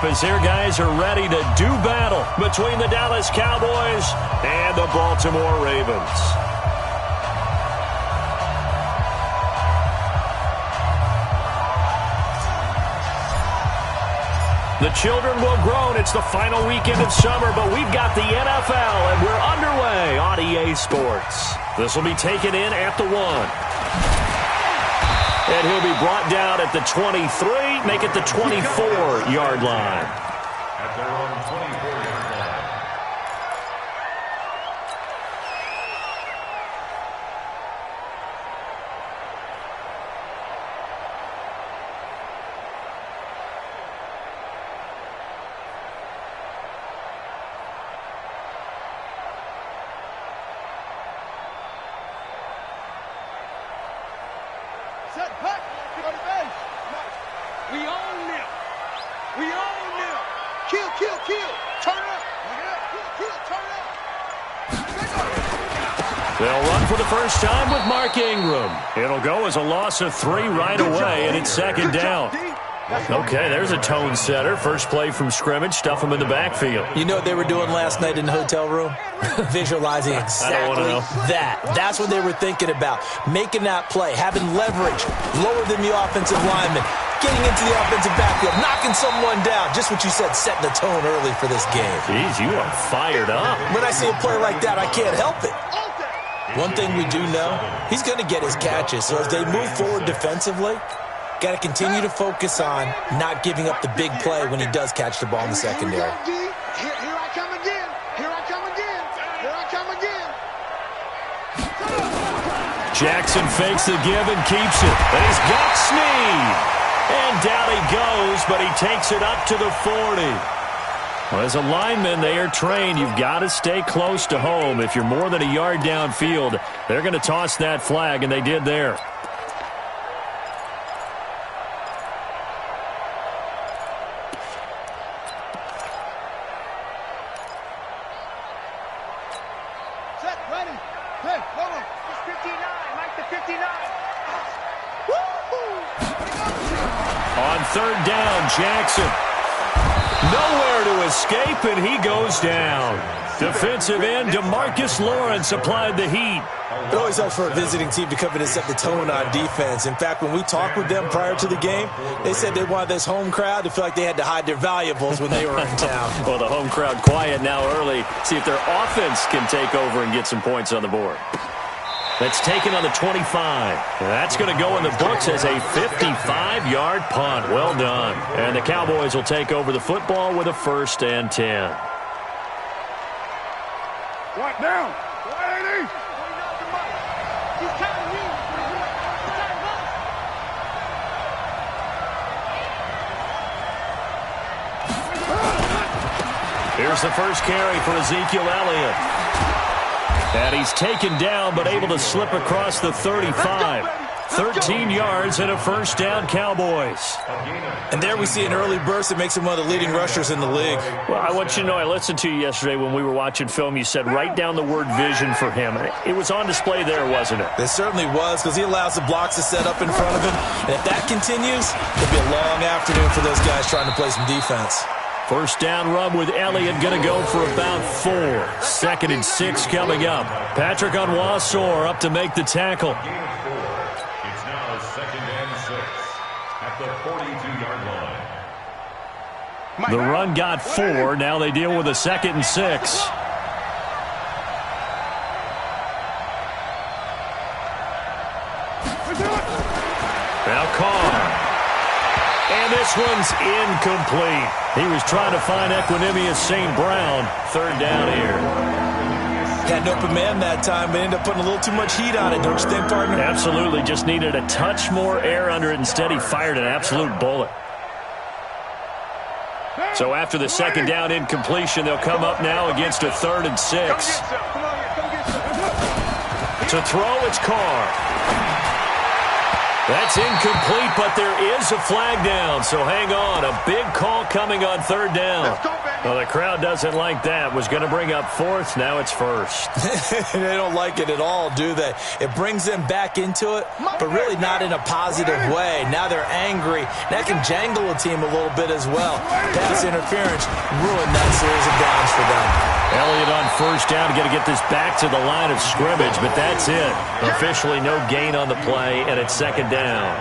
up as their guys are ready to do battle between the Dallas Cowboys and the Baltimore Ravens. The children will groan. It's the final weekend of summer, but we've got the NFL, and we're underway on EA Sports. This will be taken in at the 1. And he'll be brought down at the 23, make it the 24-yard line. At their own 24-yard line. Set, pack, go to base. We own them. We own them. Kill, kill, kill. Turn up. Kill, kill, turn up. They'll run for the first time with Mark Ingram. It'll go as a loss of 3 right away, and it's second down. Okay, there's a tone setter. First play from scrimmage, stuff them in the backfield. You know what they were doing last night in the hotel room? Visualizing exactly that. That's what they were thinking about. Making that play, having leverage, lower than the offensive lineman, getting into the offensive backfield, knocking someone down. Just what you said, setting the tone early for this game. Jeez, you are fired up. When I see a play like that, I can't help it. One thing we do know, he's going to get his catches. So as they move forward defensively, got to continue to focus on not giving up the big play when he does catch the ball in the secondary. Here I come again. Here I come again. Here I come again. Jackson fakes the give and keeps it. And he's got Snead. And down he goes, but he takes it up to the 40. Well, as a lineman, they are trained. You've got to stay close to home. If you're more than a yard downfield, they're going to toss that flag, and they did there. Set, ready. Hey, hold on. It's 59. Mike the 59. Woo-hoo. On third down, Jackson. Nowhere to escape, and he goes down. Defensive end DeMarcus Lawrence applied the heat. It always helps for a visiting team to come in and set the tone on defense. In fact, when we talked with them prior to the game, they said they wanted this home crowd to feel like they had to hide their valuables when they were in town. Well, the home crowd quiet now early. See if their offense can take over and get some points on the board. That's taken on the 25. That's going to go in the books as a 55-yard punt. Well done. And the Cowboys will take over the football with a 1st and 10. Right down. 80. Here's the first carry for Ezekiel Elliott. And he's taken down but able to slip across the 35. 13 yards and a 1st down, Cowboys. And there we see an early burst that makes him one of the leading rushers in the league. Well, I want you to know, I listened to you yesterday when we were watching film. You said write down the word vision for him. It was on display there, wasn't it? It certainly was, because he allows the blocks to set up in front of him. And if that continues, it'll be a long afternoon for those guys trying to play some defense. 1st down run with Elliott, going to go for about 4. 2nd and 6 coming up. Patrick Onwuasor up to make the tackle. It's now 2nd and 6 at the 42-yard line. The run got 4. Now they deal with a 2nd and 6. Now Carr. And this one's incomplete. He was trying to find Equanimeous St. Brown. 3rd down here. Had an open man that time, but ended up putting a little too much heat on it, don't you think, partner? Absolutely. Just needed a touch more air under it. Instead, he fired an absolute bullet. So after the 2nd down incompletion, they'll come up now against a 3rd and 6. To throw, it's Carr. That's incomplete, but there is a flag down, so hang on. A big call coming on third down. Well, the crowd doesn't like that. Was going to bring up fourth, now it's first. They don't like it at all, do they? It brings them back into it, but really not in a positive way. Now they're angry. That can jangle a team a little bit as well. Pass interference ruined that series of downs for them. Elliott on first down, got to get this back to the line of scrimmage, but that's it. Officially no gain on the play, and it's second down.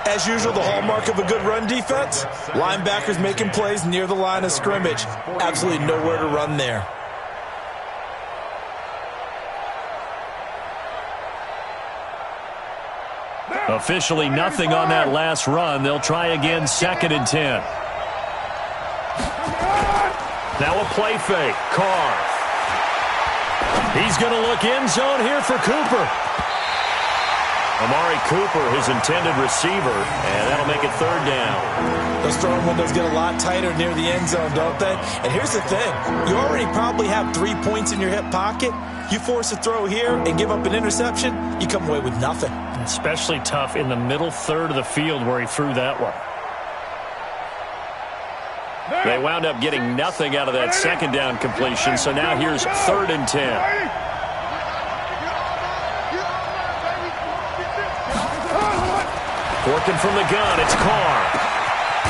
As usual, the hallmark of a good run defense, linebackers making plays near the line of scrimmage. Absolutely nowhere to run there. Officially nothing on that last run. They'll try again, 2nd and 10. Now a play fake. Carr. He's going to look end zone here for Cooper. Amari Cooper, his intended receiver, and that'll make it third down. Those throwing windows get a lot tighter near the end zone, don't they? And here's the thing. You already probably have 3 points in your hip pocket. You force a throw here and give up an interception, you come away with nothing. Especially tough in the middle third of the field where he threw that one. They wound up getting nothing out of that second down completion, so now here's 3rd and 10. Working from the gun, it's Carr.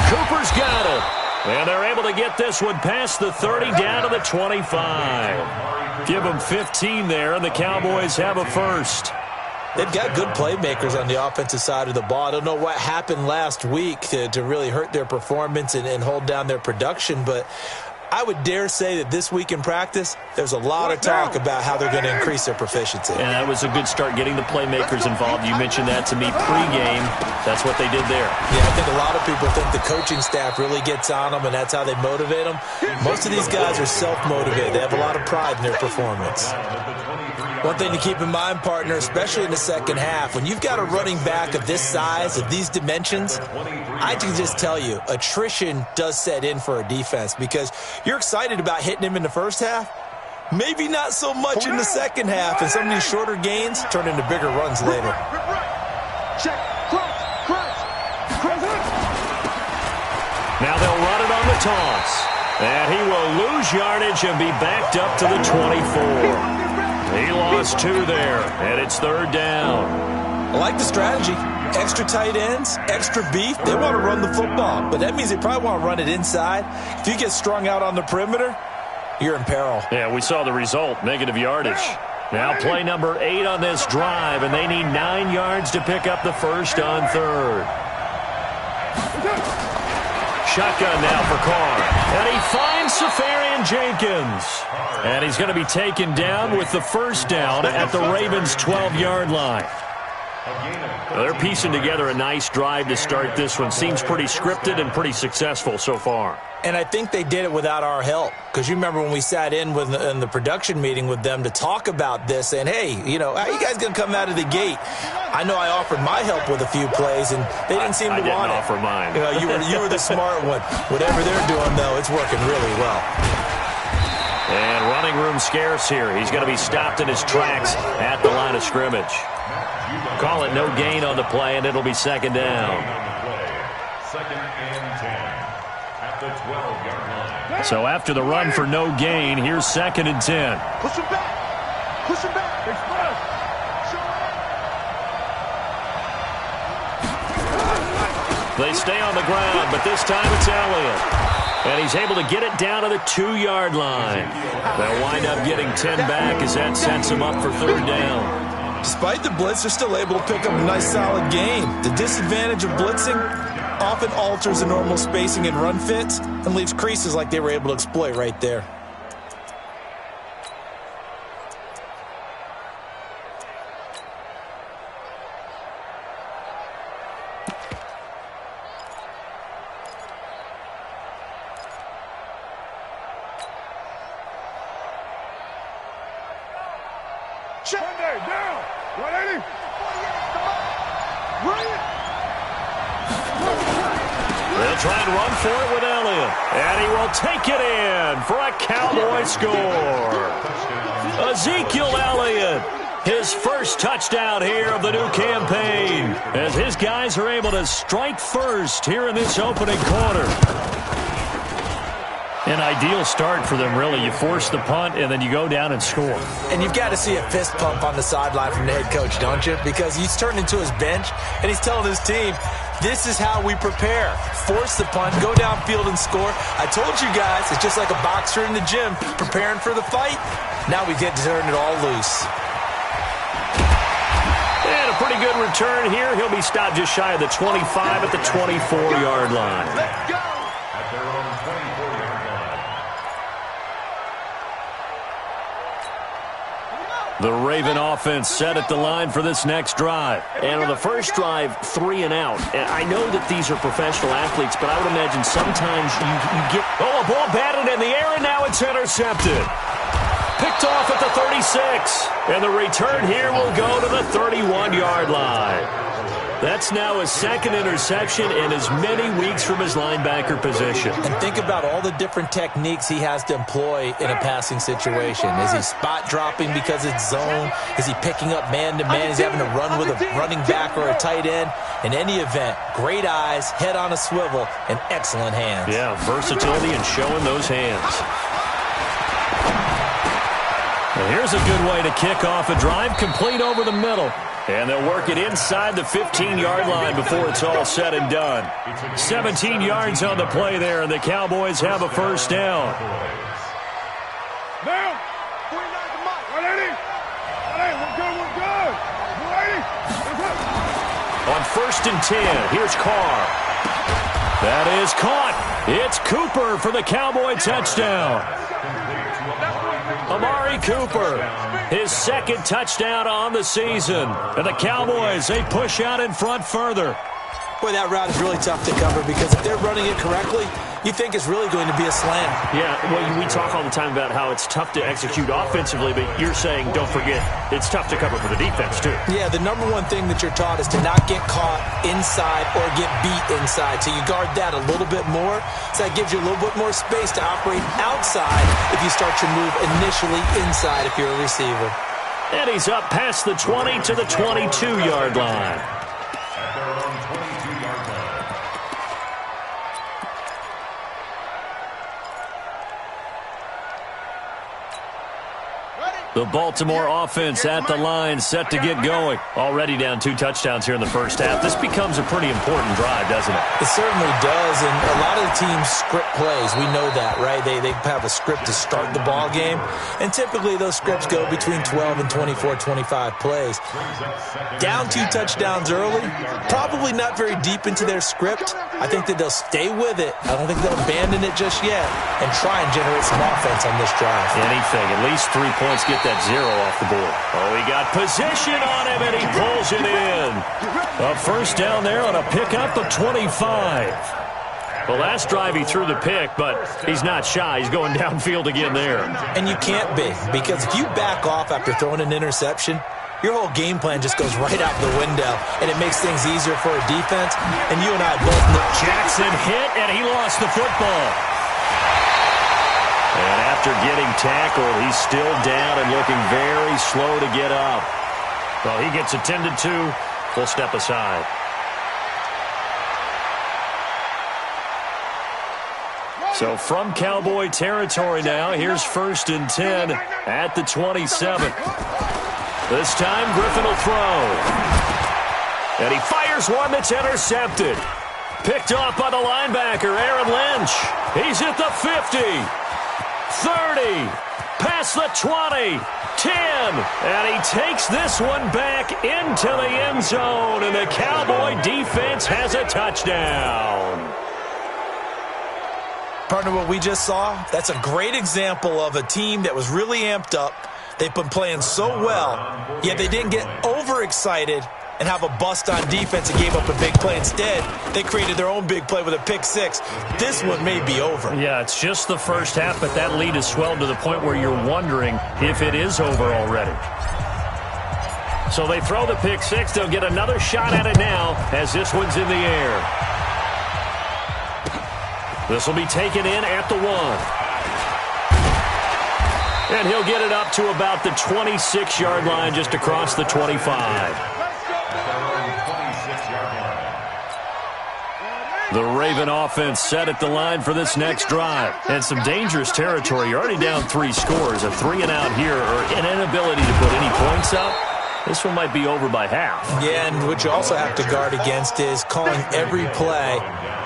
Cooper's got it. And they're able to get this one past the 30 down to the 25. Give them 15 there, and the Cowboys have a first. They've got good playmakers on the offensive side of the ball. I don't know what happened last week to really hurt their performance and hold down their production, but I would dare say that this week in practice, there's a lot of talk about how they're going to increase their proficiency. And that was a good start, getting the playmakers involved. You mentioned that to me pregame. That's what they did there. Yeah, I think a lot of people think the coaching staff really gets on them, and that's how they motivate them. Most of these guys are self-motivated. They have a lot of pride in their performance. One thing to keep in mind, partner, especially in the second half, when you've got a running back of this size, of these dimensions, I can just tell you, attrition does set in for a defense because you're excited about hitting him in the first half, maybe not so much in the second half, and some of these shorter gains turn into bigger runs later. Now they'll run it on the toss, and he will lose yardage and be backed up to the 24. He lost 2 there, and it's 3rd down. I like the strategy. Extra tight ends, extra beef. They want to run the football, but that means they probably want to run it inside. If you get strung out on the perimeter, you're in peril. Yeah, we saw the result, negative yardage. Now play number 8 on this drive, and they need 9 yards to pick up the first on 3rd. Shotgun now for Carr. And he finds Safarian Jenkins. And he's going to be taken down with the first down at the Ravens' 12-yard line. Well, they're piecing together a nice drive to start this one. Seems pretty scripted and pretty successful so far. And I think they did it without our help. Because you remember when we sat in the production meeting with them to talk about this, saying, hey, how are you guys going to come out of the gate? I know I offered my help with a few plays, and they didn't seem to want it. I didn't offer mine. You were the smart one. Whatever they're doing, though, it's working really well. And running room scarce here. He's going to be stopped in his tracks at the line of scrimmage. Call it no gain on the play, and it'll be 2nd down. 2nd and 10 at the 12-yard line. So after the run for no gain, here's 2nd and 10. Push him back. Push him back. They stay on the ground, but this time it's Elliott. And he's able to get it down to the 2-yard line. They'll wind up getting 10 back as that sets him up for 3rd down. Despite the blitz, they're still able to pick up a nice, solid gain. The disadvantage of blitzing often alters the normal spacing and run fits and leaves creases like they were able to exploit right there. Sunday, down. 180. They'll try and run for it with Elliott. And he will take it in for a Cowboy score. Ezekiel Elliott His first touchdown here of the new campaign, as his guys are able to strike first here in this opening quarter. An ideal start for them, really. You force the punt, and then you go down and score. And you've got to see a fist pump on the sideline from the head coach, don't you? Because he's turned into his bench, and he's telling his team, this is how we prepare. Force the punt, go downfield and score. I told you guys, it's just like a boxer in the gym preparing for the fight. Now we get to turn it all loose. And a pretty good return here. He'll be stopped just shy of the 25 at the 24-yard line. Let's go! At their own 24-yard line. The Raven offense set at the line for this next drive. And on the first drive, 3 and out. And I know that these are professional athletes, but I would imagine sometimes you get... Oh, a ball batted in the air, and now it's intercepted. Picked off at the 36. And the return here will go to the 31-yard line. That's now his second interception in as many weeks from his linebacker position. And think about all the different techniques he has to employ in a passing situation. Is he spot dropping because it's zone? Is he picking up man-to-man? Is he having to run with a running back or a tight end? In any event, great eyes, head on a swivel, and excellent hands. Yeah, versatility and showing those hands. And here's a good way to kick off a drive, complete over the middle. And they'll work it inside the 15-yard line before it's all said and done. 17 yards on the play there, and the Cowboys have a first down. Now, On 1st and 10, here's Carr. That is caught. It's Cooper for the Cowboy touchdown. Amari Cooper, his second touchdown on the season. And the Cowboys, they push out in front further. Boy, that route is really tough to cover because if they're running it correctly, you think it's really going to be a slam. Yeah, well, we talk all the time about how it's tough to execute offensively, but you're saying, don't forget, it's tough to cover for the defense, too. Yeah, the number one thing that you're taught is to not get caught inside or get beat inside. So you guard that a little bit more. So that gives you a little bit more space to operate outside if you start your move initially inside if you're a receiver. And he's up past the 20 to the 22-yard line. At their own 22-yard line. The Baltimore offense at the line, set to get going. Already down 2 touchdowns here in the first half. This becomes a pretty important drive, doesn't it? It certainly does, and a lot of the teams script plays. We know that, right? They have a script to start the ball game, and typically those scripts go between 12 and 24, 25 plays. Down 2 touchdowns early, probably not very deep into their script. I think that they'll stay with it. I don't think they'll abandon it just yet and try and generate some offense on this drive. Anything, at least 3 points, get that 0 off the board. Oh, he got position on him, and he pulls it in. A first down there on a pickup of 25. The last drive he threw the pick, but he's not shy. He's going downfield again there. And you can't be, because if you back off after throwing an interception, your whole game plan just goes right out the window, and it makes things easier for a defense. And you and I both know Jackson hit, and he lost the football. And after getting tackled, he's still down and looking very slow to get up. Well, he gets attended to. We'll step aside. So from Cowboy territory now, here's 1st and 10 at the 27. This time, Griffin will throw. And he fires one that's intercepted. Picked off by the linebacker, Aaron Lynch. He's at the 50. 30, past the 20, 10, and he takes this one back into the end zone, and the Cowboy defense has a touchdown. Partner, what we just saw, that's a great example of a team that was really amped up. They've been playing so well, yet they didn't get overexcited and have a bust on defense and gave up a big play. Instead, they created their own big play with a pick 6. This one may be over. Yeah, it's just the first half, but that lead has swelled to the point where you're wondering if it is over already. So they throw the pick 6. They'll get another shot at it now as this one's in the air. This will be taken in at the 1. And he'll get it up to about the 26-yard line, just across the 25. The Raven offense set at the line for this next drive. And some dangerous territory. You're already down 3 scores. A 3-and-out here, or an inability to put any points up. This one might be over by half. Yeah, and what you also have to guard against is calling every play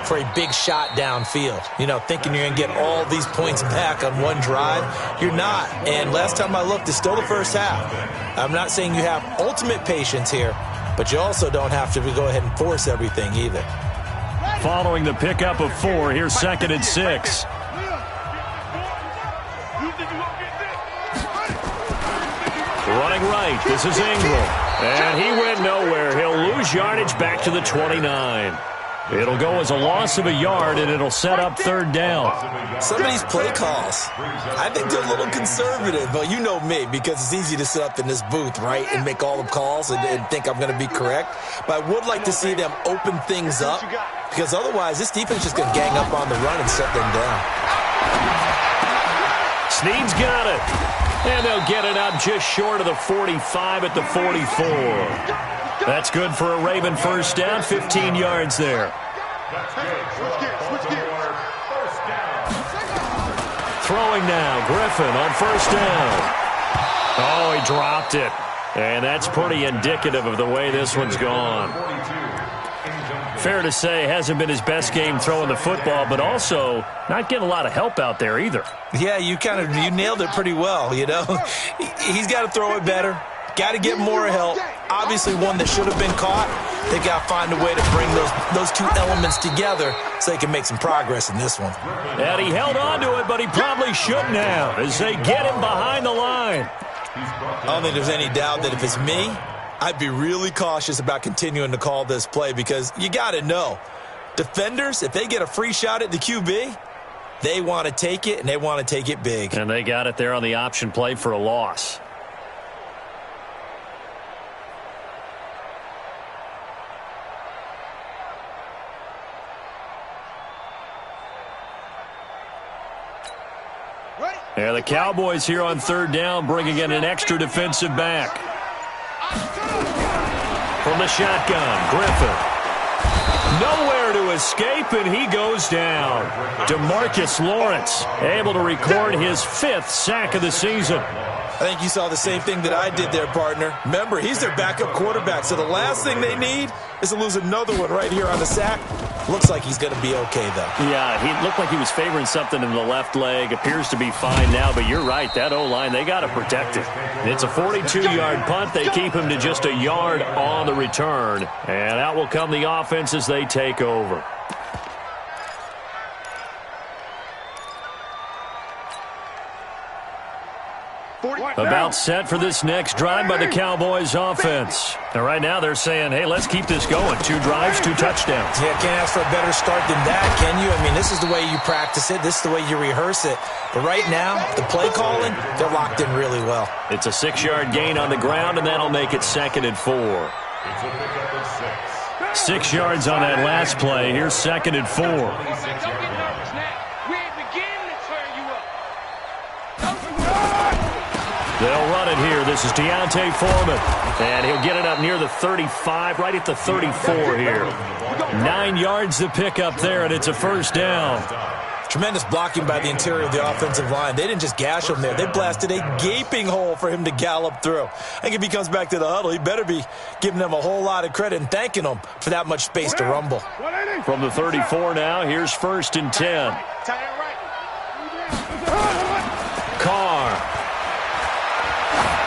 for a big shot downfield. You know, thinking you're going to get all these points back on one drive. You're not. And last time I looked, it's still the first half. I'm not saying you have ultimate patience here, but you also don't have to go ahead and force everything either. Following the pickup of 4, here's 2nd and 6. Running right, this is Ingram. And he went nowhere. He'll lose yardage back to the 29. It'll go as a loss of a yard, and it'll set up 3rd down. Some of these play calls, I think they're a little conservative. But you know me, because it's easy to sit up in this booth, right, and make all the calls and think I'm going to be correct. But I would like to see them open things up, because otherwise this defense is just going to gang up on the run and shut them down. Snead's got it. And they'll get it up just short of the 45 at the 44. That's good for a Raven first down, 15 yards there. Throwing now, Griffin on first down. Oh, he dropped it. And that's pretty indicative of the way this one's gone. Fair to say, hasn't been his best game throwing the football, but also not getting a lot of help out there either. Yeah, you nailed it pretty well, you know. He's got to throw it better. Got to get more help. Obviously one that should have been caught. They got to find a way to bring those two elements together so they can make some progress in this one. And he held on to it, but he probably shouldn't have as they get him behind the line. I don't think there's any doubt that if it's me, I'd be really cautious about continuing to call this play, because you got to know, defenders, if they get a free shot at the QB, they want to take it, and they want to take it big. And they got it there on the option play for a loss. And the Cowboys here on 3rd down, bringing in an extra defensive back. From the shotgun, Griffin. Nowhere to escape, and he goes down. DeMarcus Lawrence able to record his 5th sack of the season. I think you saw the same thing that I did there, partner. Remember, he's their backup quarterback, so the last thing they need is to lose another one right here on the sack. Looks like he's going to be okay, though. Yeah, he looked like he was favoring something in the left leg. Appears to be fine now, but you're right. That O-line, they got to protect it. It's a 42-yard punt. They keep him to just a yard on the return. And out will come the offense as they take over. About set for this next drive by the Cowboys offense. And right now they're saying, hey, let's keep this going. 2 drives, 2 touchdowns. Yeah, can't ask for a better start than that, can you? I mean, this is the way you practice it. This is the way you rehearse it. But right now, the play calling, they're locked in really well. It's a 6-yard gain on the ground, and that'll make it 2nd and 4. 6 yards on that last play. Here's 2nd and 4. They'll run it here. This is Deontay Foreman. And he'll get it up near the 35, right at the 34 here. 9 yards to pick up there, and it's a first down. Tremendous blocking by the interior of the offensive line. They didn't just gash him there. They blasted a gaping hole for him to gallop through. I think if he comes back to the huddle, he better be giving them a whole lot of credit and thanking them for that much space to rumble. From the 34 now, here's 1st and 10. Carr.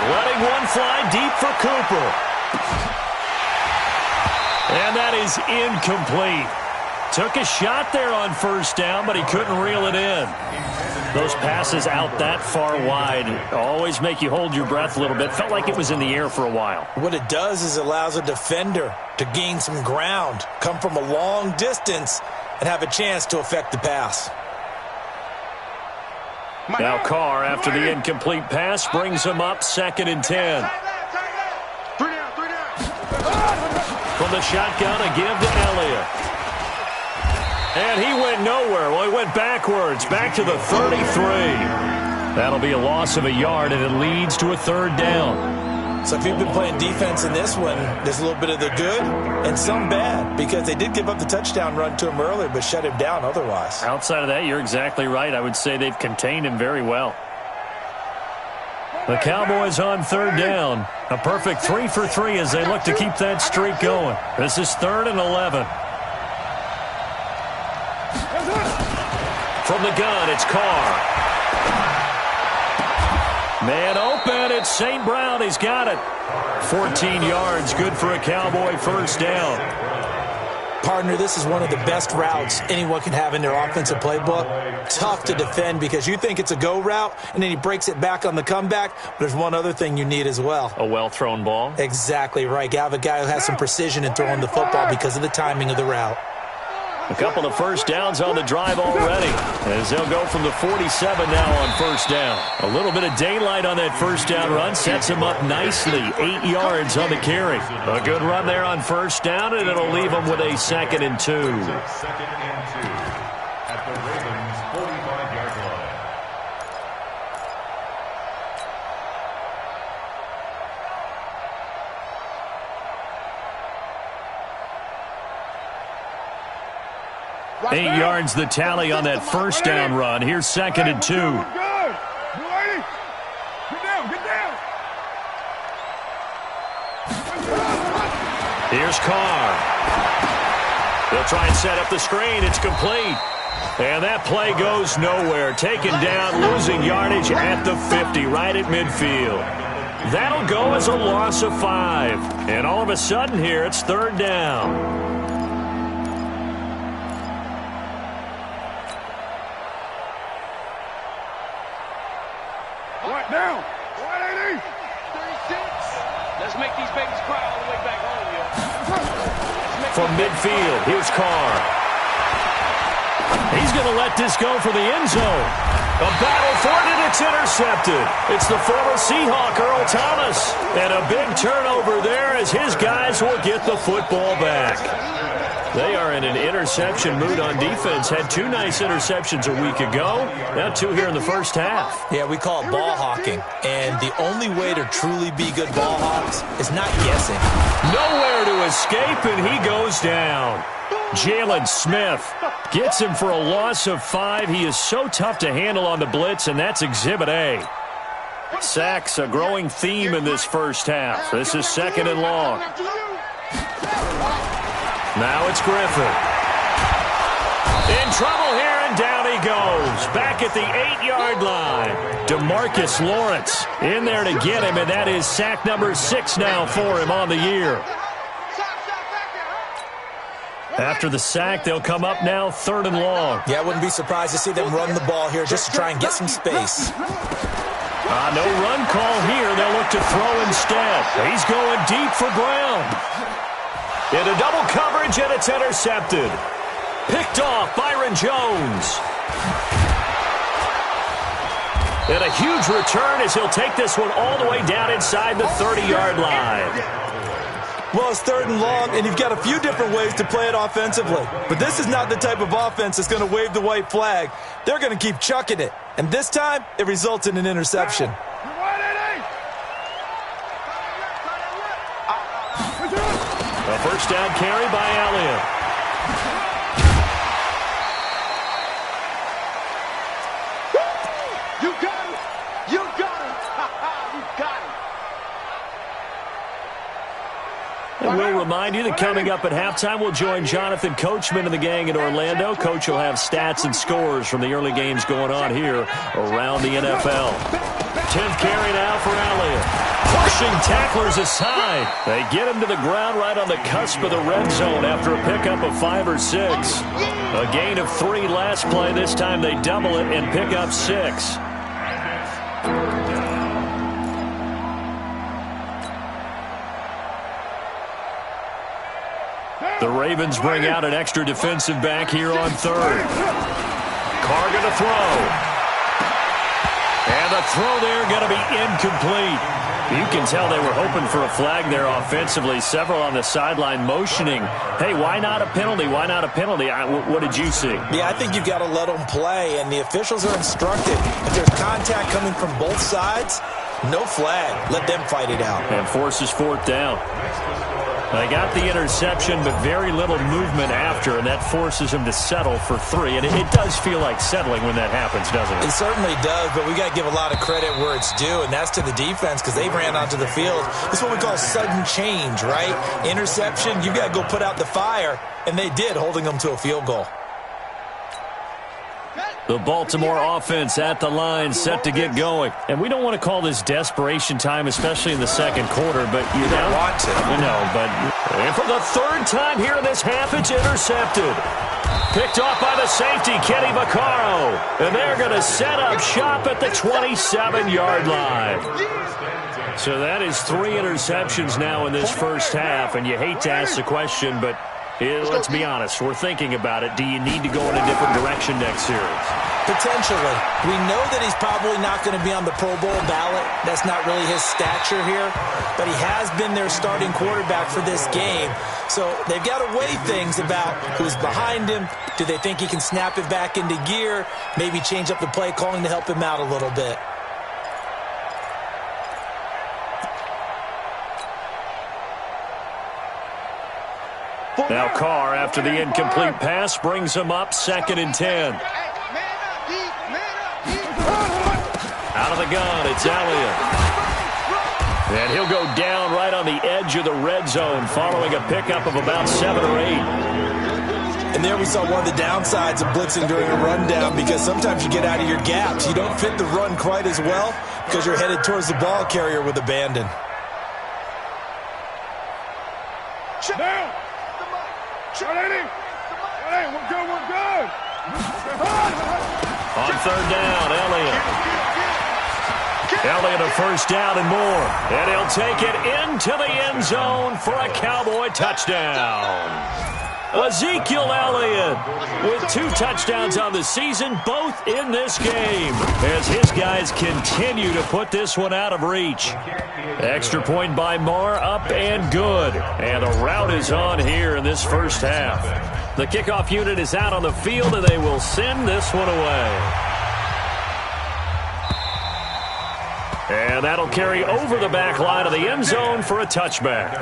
Letting one fly deep for Cooper. And that is incomplete. Took a shot there on first down, but he couldn't reel it in. Those passes out that far wide always make you hold your breath a little bit. Felt like it was in the air for a while. What it does is it allows a defender to gain some ground, come from a long distance, and have a chance to affect the pass. Now Carr, after the incomplete pass, brings him up 2nd and 10. From the shotgun, a give to Elliott. And he went nowhere. Well, he went backwards, back to the 33. That'll be a loss of a yard, and it leads to a third down. So if you've been playing defense in this one, there's a little bit of the good and some bad, because they did give up the touchdown run to him earlier but shut him down otherwise. Outside of that, you're exactly right. I would say they've contained him very well. The Cowboys on third down. A perfect 3 for 3 as they look to keep that streak going. This is 3rd and 11. From the gun, it's Carr. Man open, it's St. Brown. He's got it. 14 yards, good for a Cowboy first down. Partner, this is one of the best routes anyone can have in their offensive playbook. Tough to defend because you think it's a go route, and then he breaks it back on the comeback. But there's one other thing you need as well. A well-thrown ball? Exactly right. You have a guy who has some precision in throwing the football because of the timing of the route. A couple of first downs on the drive already, as they'll go from the 47 now on first down. A little bit of daylight on that first down run sets him up nicely. 8 yards on the carry. A good run there on first down, and it'll leave him with a 2nd and 2. 2nd and 2 at the Ravens' 45-yard line. Right 8 there. yards the tally on that first down run. Here's 2nd and 2. Good. Good lady. Get down. Get down. Here's Carr. They'll try and set up the screen. It's complete. And that play goes nowhere. Taken down, losing yardage at the 50, right at midfield. That'll go as a loss of 5. And all of a sudden here, it's 3rd down. Right down. 180. 36. Let's make these babies cry all the way back home, yo. From midfield, here's Carr. He's going to let this go for the end zone. A battle for it, and it's intercepted. It's the former Seahawk, Earl Thomas. And a big turnover there as his guys will get the football back. They are in an interception mood on defense. Had 2 nice interceptions a week ago. Now 2 here in the first half. Yeah, we call it ball hawking. And the only way to truly be good ball hawks is not guessing. Nowhere to escape, and he goes down. Jalen Smith gets him for a loss of 5. He is so tough to handle on the blitz, and that's Exhibit A. Sacks, a growing theme in this first half. This is 2nd and long. Now it's Griffin. In trouble here, and down he goes. Back at the 8-yard line. DeMarcus Lawrence in there to get him, and that is sack number 6 now for him on the year. After the sack, they'll come up now 3rd and long. Yeah, I wouldn't be surprised to see them run the ball here just to try and get some space. No run call here. They'll look to throw instead. He's going deep for Brown. Into double coverage, and it's intercepted. Picked off Byron Jones. And a huge return as he'll take this one all the way down inside the 30-yard line. Well, it's 3rd and long, and you've got a few different ways to play it offensively. But this is not the type of offense that's going to wave the white flag. They're going to keep chucking it. And this time, it results in an interception. A first down carry by Elliott. You got it. You got it. You got it. And we'll remind you that coming up at halftime, we'll join Jonathan Coachman and the gang in Orlando. Coach will have stats and scores from the early games going on here around the NFL. 10th carry now for Elliott. Pushing tacklers aside. They get him to the ground right on the cusp of the red zone after a pickup of 5 or 6. A gain of 3 last play. This time they double it and pick up 6. The Ravens bring out an extra defensive back here on 3rd. Carr going to throw. And the throw there going to be incomplete. You can tell they were hoping for a flag there offensively. Several on the sideline motioning, hey, why not a penalty? Why not a penalty? What did you see? Yeah, I think you've got to let them play, and the officials are instructed. If there's contact coming from both sides, no flag. Let them fight it out. And forces fourth down. They got the interception, but very little movement after, and that forces him to settle for 3. And it does feel like settling when that happens, doesn't it? It certainly does, but we got to give a lot of credit where it's due, and that's to the defense because they ran onto the field. It's what we call sudden change, right? Interception, you got to go put out the fire, and they did, holding them to a field goal. The Baltimore offense at the line, set to get going. And we don't want to call this desperation time, especially in the second quarter, but you don't want to. No, but and for the third time here in this half, it's intercepted. Picked off by the safety, Kenny Vaccaro. And they're going to set up shop at the 27-yard line. So that is 3 interceptions now in this first half, and you hate to ask the question, but let's be honest, we're thinking about it. Do you need to go in a different direction next series? Potentially. We know that he's probably not going to be on the Pro Bowl ballot. That's not really his stature here. But he has been their starting quarterback for this game. So they've got to weigh things about who's behind him. Do they think he can snap it back into gear? Maybe change up the play calling to help him out a little bit. Now Carr, after the incomplete pass, brings him up 2nd and 10. Out of the gun, it's Elliott. And he'll go down right on the edge of the red zone following a pickup of about 7 or 8. And there we saw one of the downsides of blitzing during a rundown because sometimes you get out of your gaps. You don't fit the run quite as well because you're headed towards the ball carrier with abandon. Down. We're good. On 3rd down, Elliott. Elliott a first down and more. And he'll take it into the end zone for a Cowboy touchdown. Ezekiel Elliott with 2 touchdowns on the season, both in this game, as his guys continue to put this one out of reach. Extra point by Marr, up and good. And the route is on here in this first half. The kickoff unit is out on the field, and they will send this one away. And that'll carry over the back line of the end zone for a touchback.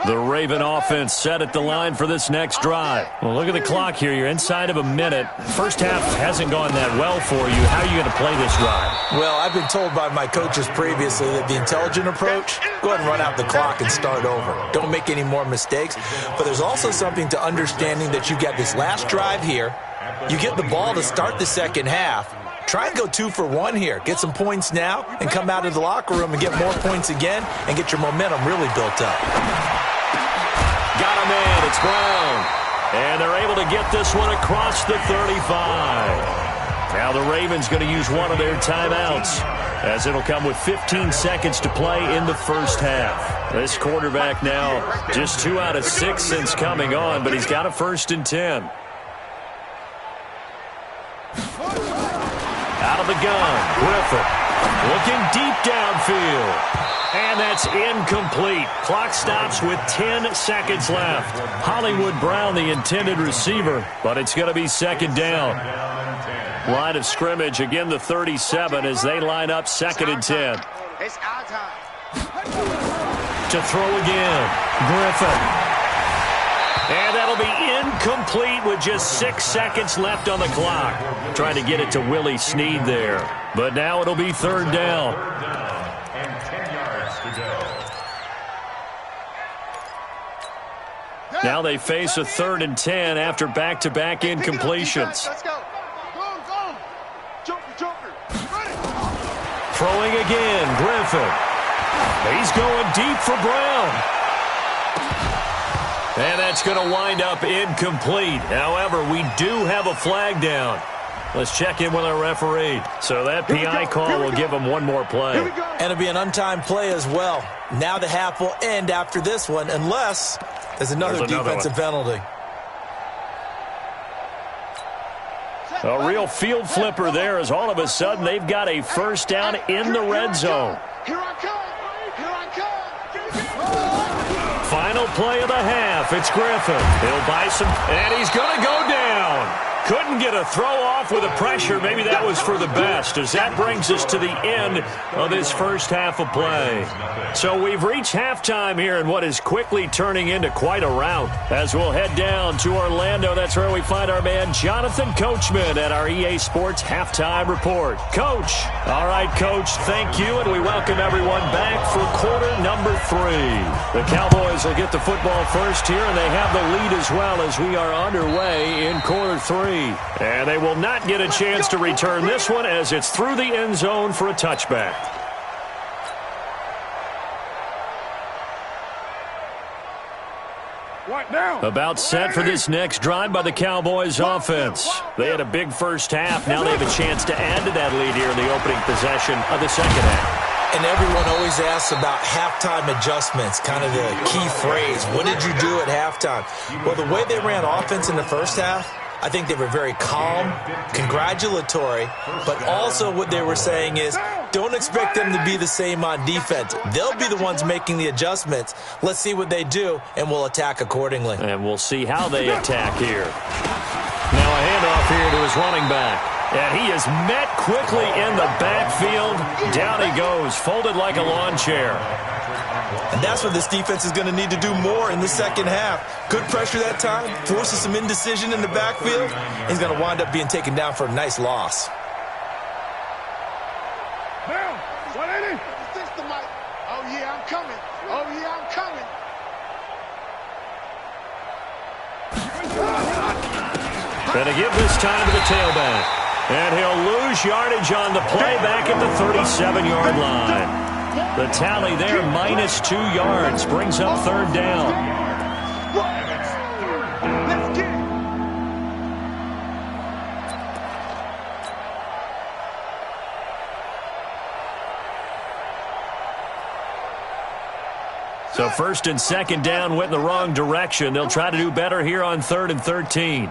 The Raven offense set at the line for this next drive. Well, look at the clock here. You're inside of a minute. First half hasn't gone that well for you. How are you going to play this drive? Well, I've been told by my coaches previously that the intelligent approach, go ahead and run out the clock and start over. Don't make any more mistakes. But there's also something to understanding that you've got this last drive here. You get the ball to start the second half. Try and go 2 for 1 here. Get some points now and come out of the locker room and get more points again and get your momentum really built up. Got a man. It's Brown. And they're able to get this one across the 35. Now the Ravens going to use one of their timeouts, as it'll come with 15 seconds to play in the first half. This quarterback now just 2 out of 6 since coming on, but he's got a 1st and 10. Out of the gun, Griffin looking deep downfield. And that's incomplete. Clock stops with 10 seconds left. Hollywood Brown, the intended receiver, but it's going to be 2nd down. Line of scrimmage, again the 37 as they line up 2nd and 10. It's our time. To throw again, Griffin. And that'll be incomplete with just 6 seconds left on the clock. Trying to get it to Willie Snead there. But now it'll be 3rd down. Now they face a 3rd and 10 after back-to-back incompletions. Let's go. Go. Jumper. Throwing again, Griffin. He's going deep for Brown. And that's going to wind up incomplete. However, we do have a flag down. Let's check in with our referee. So that PI call will give him one more play. And it'll be an untimed play as well. Now the half will end after this one, unless there's another defensive penalty. A real field flipper there as all of a sudden they've got a first down in the red zone. Here I come. Here I come. Final play of the half. It's Griffin. He'll buy some, and he's going to go down. Couldn't get a throw off with the pressure. Maybe that was for the best, as that brings us to the end of this first half of play. So we've reached halftime here in what is quickly turning into quite a rout. As we'll head down to Orlando, that's where we find our man Jonathan Coachman at our EA Sports Halftime Report. Coach. All right, Coach, thank you, and we welcome everyone back for quarter number 3. The Cowboys will get the football first here, and they have the lead as well as we are underway in quarter 3. And they will not get a chance to return this one as it's through the end zone for a touchback. About set for this next drive by the Cowboys offense. They had a big first half. Now they have a chance to add to that lead here in the opening possession of the second half. And everyone always asks about halftime adjustments, kind of the key phrase. What did you do at halftime? Well, the way they ran offense in the first half, I think they were very calm, congratulatory, but also what they were saying is don't expect them to be the same on defense. They'll be the ones making the adjustments. Let's see what they do, and we'll attack accordingly. And we'll see how they attack here. Now a handoff here to his running back. And he is met quickly in the backfield. Down he goes, folded like a lawn chair. And that's what this defense is going to need to do more in the second half. Good pressure that time, forces some indecision in the backfield. He's going to wind up being taken down for a nice loss. Now, 180. System, Mike. Oh, yeah, I'm coming. Oh, yeah, I'm coming. Gonna give this time to the tailback. And he'll lose yardage on the play back at the 37-yard line. The tally there, -2 yards, brings up third down. Let's get it. So first and second down went in the wrong direction. They'll try to do better here on 3rd and 13.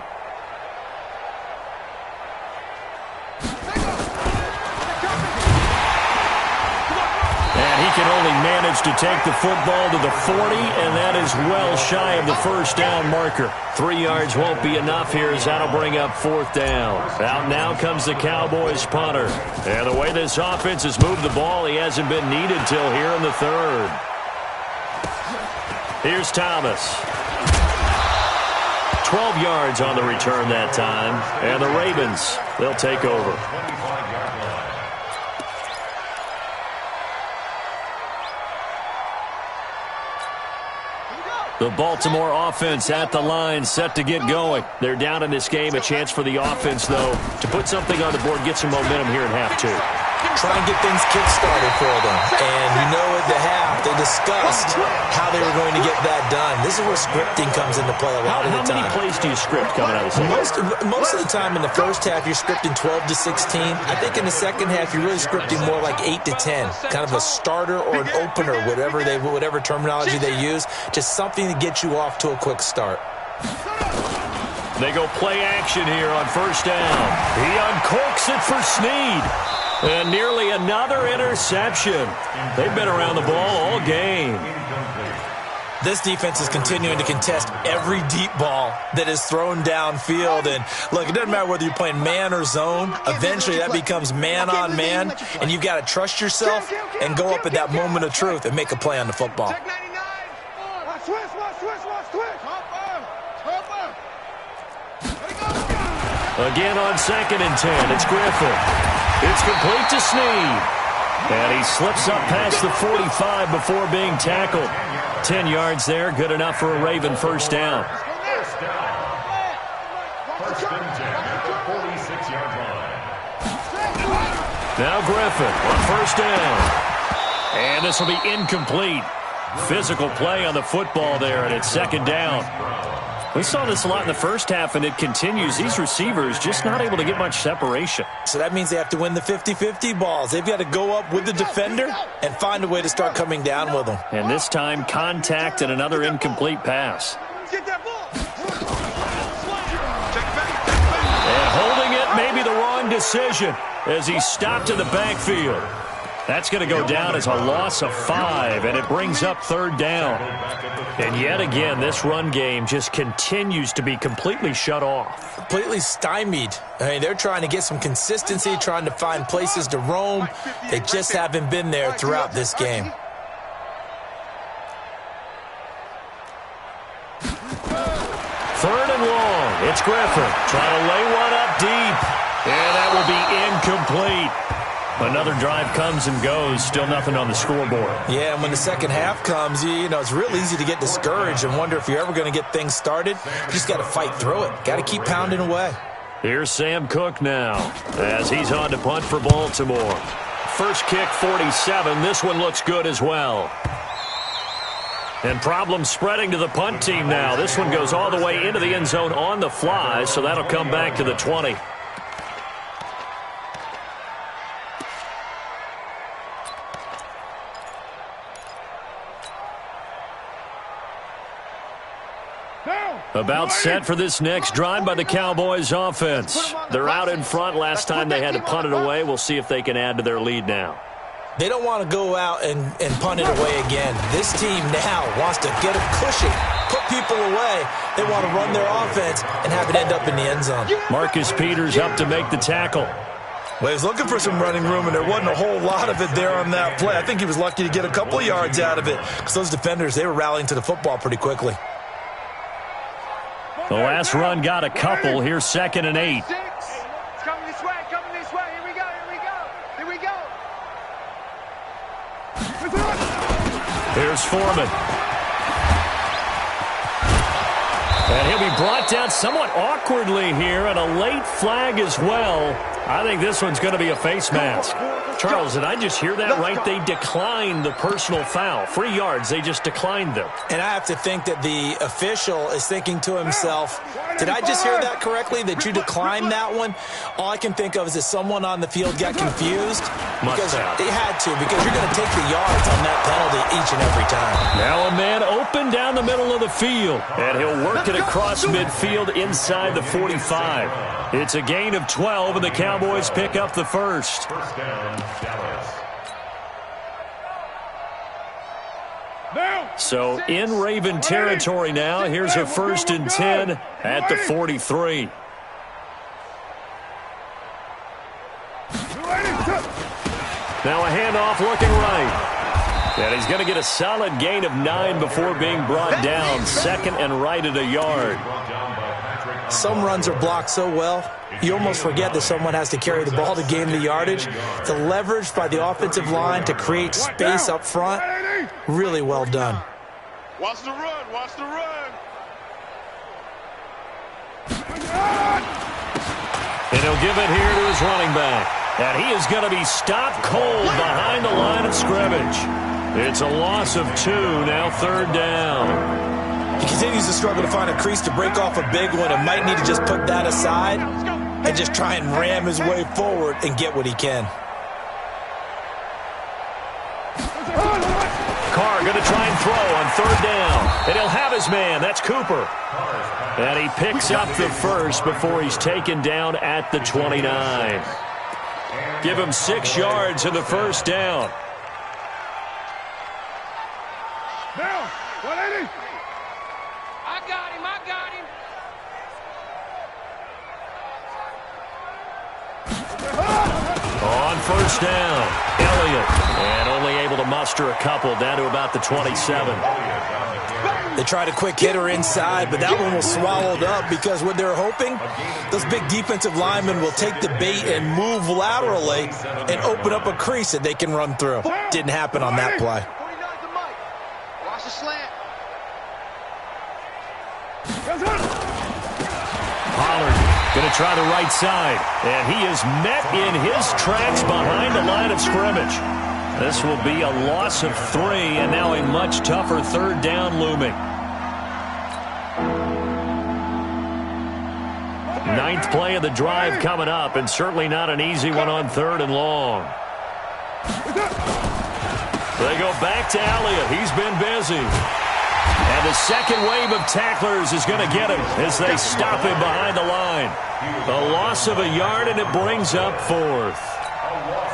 Can only manage to take the football to the 40, and that is well shy of the first down marker. 3 yards won't be enough here as that'll bring up 4th down. Out now comes the Cowboys punter. And the way this offense has moved the ball, he hasn't been needed till here in the 3rd. Here's Thomas. 12 yards on the return that time. And the Ravens, they'll take over. The Baltimore offense at the line, set to get going. They're down in this game. A chance for the offense, though, to put something on the board, get some momentum here in half 2. Try and get things kick-started for them. And you know at the half, they discussed how they were going to get that done. This is where scripting comes into play a lot of the time. How many plays do you script coming out of the second? Most of the time in the first half, you're scripting 12 to 16. I think in the second half, you're really scripting more like 8 to 10. Kind of a starter or an opener, whatever terminology they use. Just something to get you off to a quick start. They go play action here on first down. He uncorks it for Snead. And nearly another interception. They've been around the ball all game. This defense is continuing to contest every deep ball that is thrown downfield. And, look, it doesn't matter whether you're playing man or zone. Eventually, that becomes man on man. And you've got to trust yourself and go up at that moment of truth and make a play on the football. Again on 2nd and 10, it's Griffin. It's complete to Snead. And he slips up past the 45 before being tackled. 10 yards there, good enough for a Raven first down. First and 10 at the 46-yard line. Now Griffin on first down. And this will be incomplete. Physical play on the football there, and it's 2nd down. We saw this a lot in the first half, and it continues. These receivers just not able to get much separation. So that means they have to win the 50-50 balls. They've got to go up with the defender and find a way to start coming down with them. And this time, contact and another incomplete pass. Get that ball. And holding it may decision as he's stopped in the backfield. That's going to go down as a loss of 5, and it brings up third down. And yet again, this run game just continues to be completely shut off. Completely stymied. I mean, they're trying to get some consistency, trying to find places to roam. They just haven't been there throughout this game. Third and long. It's Griffin trying to lay one up deep. And that will be incomplete. Another drive comes and goes. Still nothing on the scoreboard. Yeah, and when the second half comes, you know, it's real easy to get discouraged and wonder if you're ever going to get things started. You just got to fight through it. Got to keep pounding away. Here's Sam Cook now as he's on to punt for Baltimore. First kick, 47. This one looks good as well. And problems spreading to the punt team now. This one goes all the way into the end zone on the fly, so that'll come back to the 20. About set for this next drive by the Cowboys offense. They're out in front. Last time they had to punt it away. We'll see if they can add to their lead now. They don't want to go out and punt it away again. This team now wants to get a cushion, put people away. They want to run their offense and have it end up in the end zone. Marcus Peters up to make the tackle. Well, he was looking for some running room, and there wasn't a whole lot of it there on that play. I think he was lucky to get a couple of yards out of it because those defenders, they were rallying to the football pretty quickly. The last run got a couple. Here's 2nd and 8. It's coming this way, coming this way. Here we go, here we go, here we go. Here's Foreman. And he'll be brought down somewhat awkwardly here, and a late flag as well. I think this one's going to be a face mask. Charles, did I just hear that right? They declined the personal foul. 3 yards, they just declined them. And I have to think that the official is thinking to himself, did I just hear that correctly, that you declined that one? All I can think of is that someone on the field got confused. Because they had to, because you're going to take the yards on that penalty each and every time. Now a man open down the middle of the field, and he'll work it across midfield inside the 45. It's a gain of 12, and the Cowboys pick up the first. First down, Dallas. So in Raven territory now. Here's a 1st and 10 at the 43. Now a handoff looking right. And he's going to get a solid gain of 9 before being brought down. 2nd and right at a yard. Some runs are blocked so well, you almost forget that someone has to carry the ball to gain the yardage. The leverage by the offensive line to create space up front, really well done. Watch the run, watch the run. And he'll give it here to his running back. And he is going to be stopped cold behind the line of scrimmage. It's a loss of 2, now 3rd down. He continues to struggle to find a crease to break off a big one and might need to just put that aside and just try and ram his way forward and get what he can. Carr going to try and throw on 3rd down. And he'll have his man. That's Cooper. And he picks up the first before he's taken down at the 29. Give him 6 yards in the first down. Now, 180. I got him, I got him. On 1st down, Elliott. And only able to muster a couple down to about the 27. They tried a quick hitter inside, but that one was swallowed up because what they're hoping, those big defensive linemen will take the bait and move laterally and open up a crease that they can run through. Didn't happen on that play. 49's the mic. Watch the slant. Pollard going to try the right side. And he is met in his tracks behind the line of scrimmage. This will be a loss of 3, and now a much tougher 3rd down looming. 9th play of the drive coming up, and certainly not an easy one on 3rd and long. They go back to Elliott. He's been busy. And the second wave of tacklers is going to get him as they stop him behind the line. A loss of a yard, and it brings up fourth.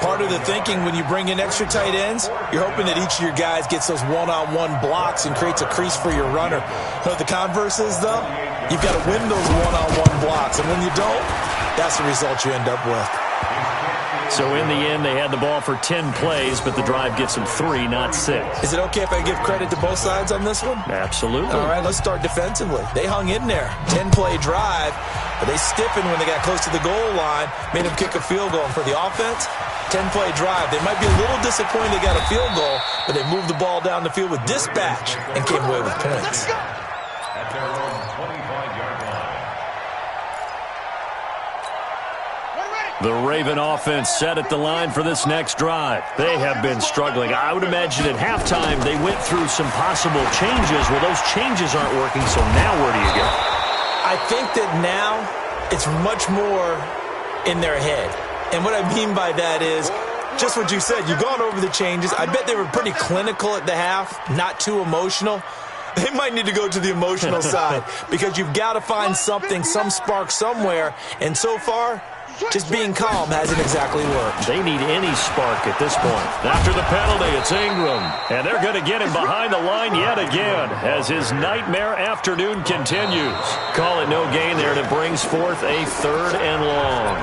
Part of the thinking when you bring in extra tight ends, you're hoping that each of your guys gets those one-on-one blocks and creates a crease for your runner. You know what the converse is, though? You've got to win those one-on-one blocks, and when you don't, that's the result you end up with. So in the end, they had the ball for 10 plays, but the drive gets them 3, not 6. Is it okay if I give credit to both sides on this one? Absolutely. All right, let's start defensively. They hung in there. 10-play drive, but they stiffened when they got close to the goal line, made them kick a field goal. And for the offense, 10-play drive. They might be a little disappointed they got a field goal, but they moved the ball down the field with dispatch and came away with points. At their own 25-yard line. The Raven offense set at the line for this next drive. They have been struggling. I would imagine at halftime they went through some possible changes. Well, those changes aren't working, so now where do you go? I think that now it's much more in their head. And what I mean by that is just what you said. You've gone over the changes. I bet they were pretty clinical at the half, not too emotional. They might need to go to the emotional side because you've got to find something, some spark somewhere. And so far, just being calm hasn't exactly worked. They need any spark at this point. After the penalty, it's Ingram. And they're going to get him behind the line yet again as his nightmare afternoon continues. Call it no gain there, and it brings forth a 3rd and long.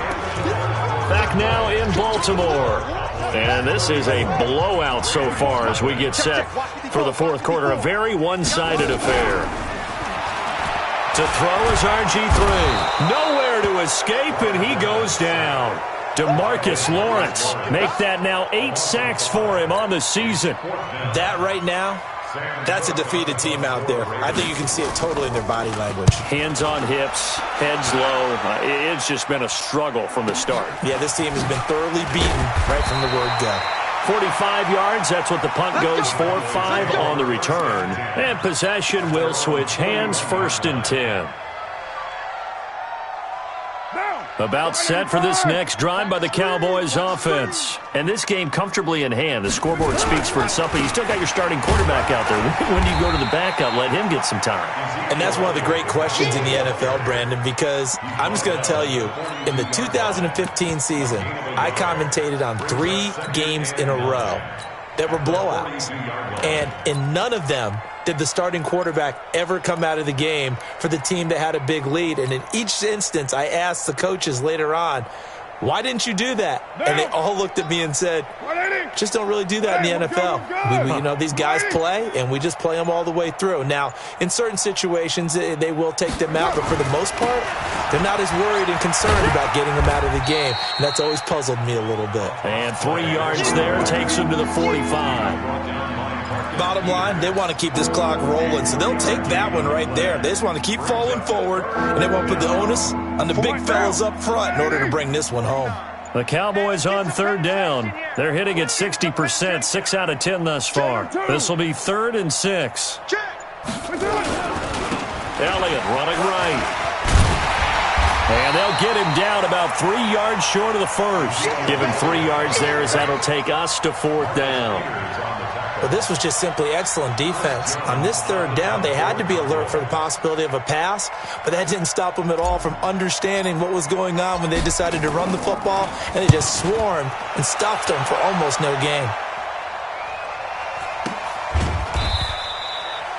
Back now in Baltimore. And this is a blowout so far as we get set for the fourth quarter. A very one-sided affair. To throw is RG3. Nowhere to escape, and he goes down. DeMarcus Lawrence make that now 8 sacks for him on the season. That right now, that's a defeated team out there. I think you can see it totally in their body language. Hands on hips, heads low. It's just been a struggle from the start. Yeah, this team has been thoroughly beaten right from the word go. 45 yards, that's what the punt goes for. 5 on the return. And possession will switch hands, 1st and 10. About set for this next drive by the Cowboys offense. And this game comfortably in hand. The scoreboard speaks for itself, but you still got your starting quarterback out there. When do you go to the backup? Let him get some time. And that's one of the great questions in the NFL, Brandon, because I'm just going to tell you, in the 2015 season, I commentated on 3 games in a row that were blowouts. And in none of them did the starting quarterback ever come out of the game for the team that had a big lead. And in each instance, I asked the coaches later on, why didn't you do that? And they all looked at me and said, just don't really do that in the NFL. You know, these guys play, and we just play them all the way through. Now, in certain situations, they will take them out, but for the most part, they're not as worried and concerned about getting them out of the game. And that's always puzzled me a little bit. And 3 yards there takes them to the 45. Bottom line, they want to keep this clock rolling, so they'll take that one right there. They just want to keep falling forward, and they want to put the onus on the big fellas up front in order to bring this one home. The Cowboys on 3rd down. They're hitting at 60%, 6 out of 10 thus far. This will be 3rd and 6. Elliott running right. And they'll get him down about 3 yards short of the first. Give him 3 yards there as that'll take us to 4th down. But this was just simply excellent defense. On this 3rd down, they had to be alert for the possibility of a pass, but that didn't stop them at all from understanding what was going on when they decided to run the football, and they just swarmed and stopped them for almost no gain.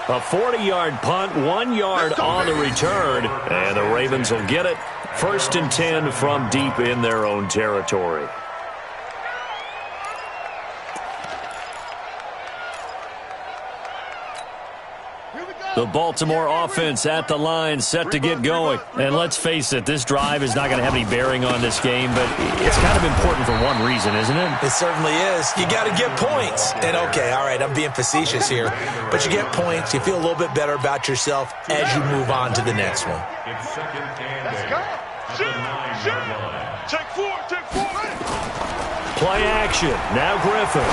A 40-yard punt, 1 yard on the return, and the Ravens will get it. 1st and 10 from deep in their own territory. The Baltimore offense at the line, set to get going. And let's face it, this drive is not going to have any bearing on this game, but it's kind of important for one reason, isn't it? It certainly is. You got to get points. And, okay, all right, I'm being facetious here, but you get points, you feel a little bit better about yourself as you move on to the next one. It's 2nd and 8. Let's go. Shoot. Take 4. Play action. Now Griffin.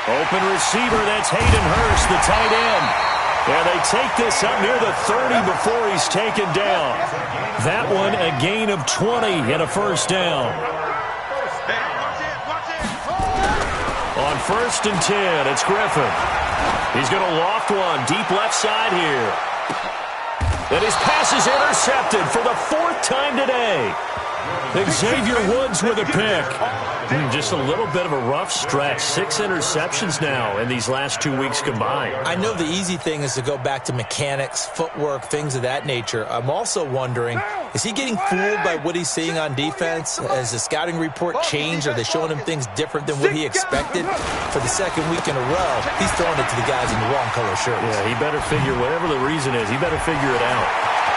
Open receiver, that's Hayden Hurst, the tight end. And they take this up near the 30 before he's taken down. That one a gain of 20 and a 1st down. On 1st and 10, it's Griffin. He's going to loft one deep left side here. And his pass is intercepted for the 4th time today. Xavier Woods with a pick. Just a little bit of a rough stretch. 6 interceptions now in these last 2 weeks combined. I know the easy thing is to go back to mechanics, footwork, things of that nature. I'm also wondering, is he getting fooled by what he's seeing on defense? Has the scouting report changed? Are they showing him things different than what he expected? For the 2nd week in a row, he's throwing it to the guys in the wrong color shirts. Yeah, he better figure, whatever the reason is, he better figure it out.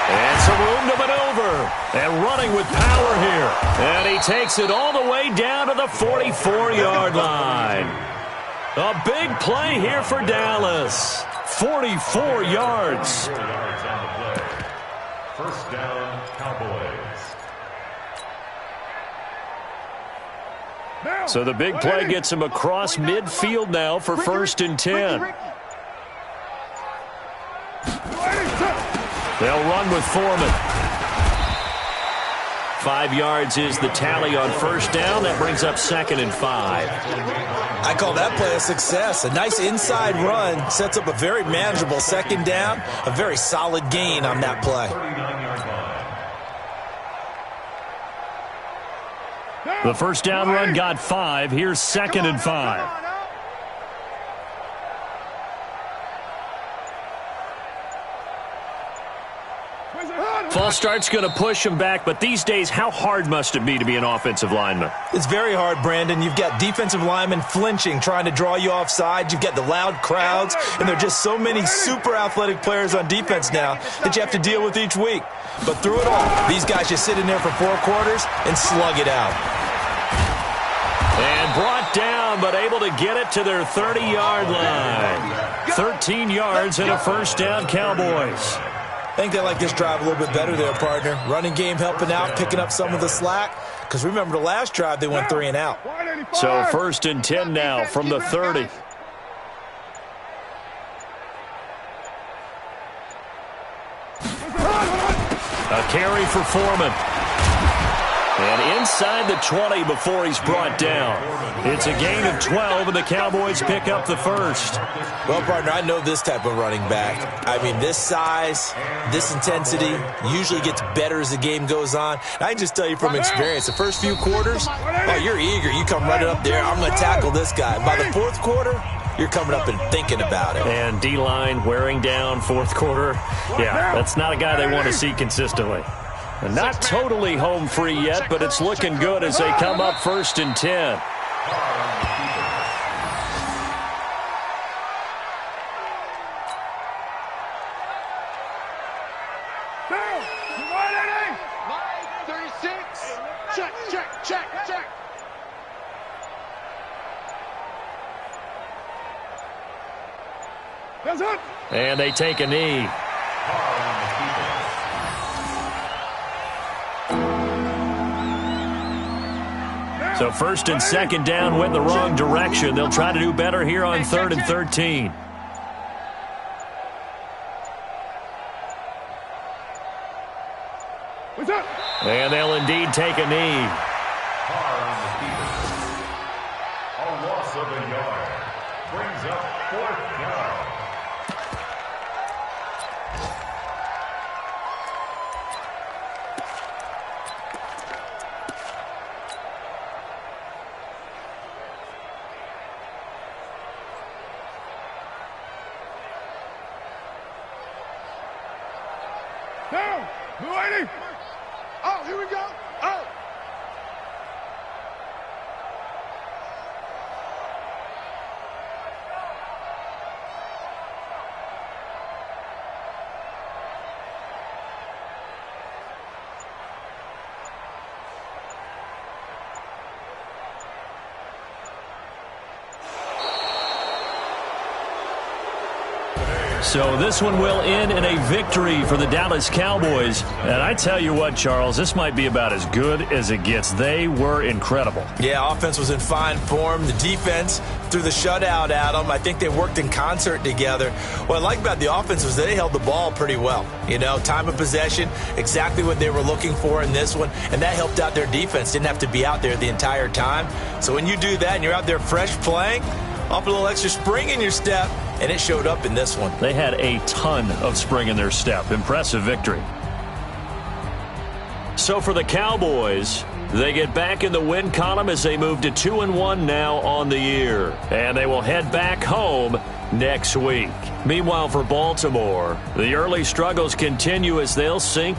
And some room to maneuver. And running with power here. And he takes it all the way down to the 44-yard line. A big play here for Dallas. 44 yards. 4 yards on the play. First down, Cowboys. So the big play gets him across midfield now for 1st and 10. They'll run with Foreman. 5 yards is the tally on 1st down. That brings up 2nd and 5. I call that play a success. A nice inside run sets up a very manageable 2nd down. A very solid gain on that play. 39-yard line. The 1st down run got 5. Here's 2nd and 5. False start's going to push him back, but these days, how hard must it be to be an offensive lineman? It's very hard, Brandon. You've got defensive linemen flinching, trying to draw you offside. You've got the loud crowds, and there are just so many super athletic players on defense now that you have to deal with each week. But through it all, these guys just sit in there for 4 quarters and slug it out. And brought down, but able to get it to their 30-yard line. 13 yards and a 1st down, Cowboys. I think they like this drive a little bit better there, partner. Running game helping out, picking up some of the slack. Because remember, the last drive, they went 3 and out. So 1st and 10 now from the 30. A carry for Foreman. And inside the 20 before he's brought down. It's a gain of 12, and the Cowboys pick up the 1st. Well, partner, I know this type of running back. I mean, this size, this intensity usually gets better as the game goes on. And I can just tell you from experience, the first few quarters, oh, you're eager. You come running up there, I'm going to tackle this guy. By the 4th quarter, you're coming up and thinking about it. And D-line wearing down 4th quarter. Yeah, that's not a guy they want to see consistently. And not totally home free yet, but it's looking good as they come up 1st and 10. Check. And they take a knee. So 1st and 2nd down went the wrong direction. They'll try to do better here on 3rd and 13. And they'll indeed take a knee. A loss of a yard. Brings up 4th down. Down. Waiting. Oh, here we go. Oh. So this one will end in a victory for the Dallas Cowboys. And I tell you what, Charles, this might be about as good as it gets. They were incredible. Yeah, offense was in fine form. The defense threw the shutout at them. I think they worked in concert together. What I like about the offense was they held the ball pretty well. You know, time of possession, exactly what they were looking for in this one. And that helped out their defense. Didn't have to be out there the entire time. So when you do that and you're out there fresh playing, off a little extra spring in your step, and it showed up in this one. They had a ton of spring in their step. Impressive victory. So for the Cowboys, they get back in the win column as they move to 2-1 now on the year. And they will head back home next week. Meanwhile, for Baltimore, the early struggles continue as they'll sink